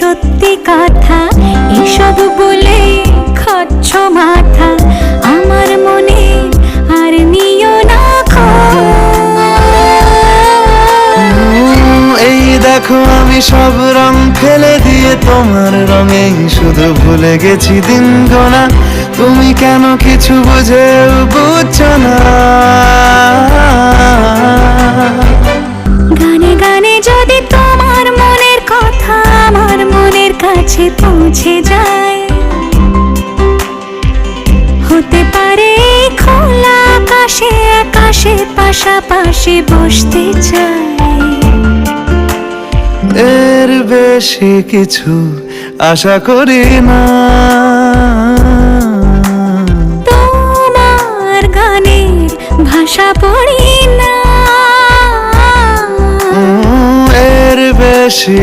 সত্যি কথা, এসব বলে খাচ্ছ মাথা। আমার মনে আর নিও না এই দেখো আমি সব রং ফেলে দিয়ে তোমার রঙে শুধু ভুলে গেছি দিন গোনা। তুমি কেন কিছু বুঝেও বুঝছো না? গানে গানে যদি তোমার মনের কথা আমার মনের কাছে পৌঁছে যায়, হতে পারে খোলা আকাশে আকাশে পাশাপাশি বসতে চাই। এর বেশি কিছু আশা করি না। তোমার গানের ভাষা পড়ি না। এর বেশি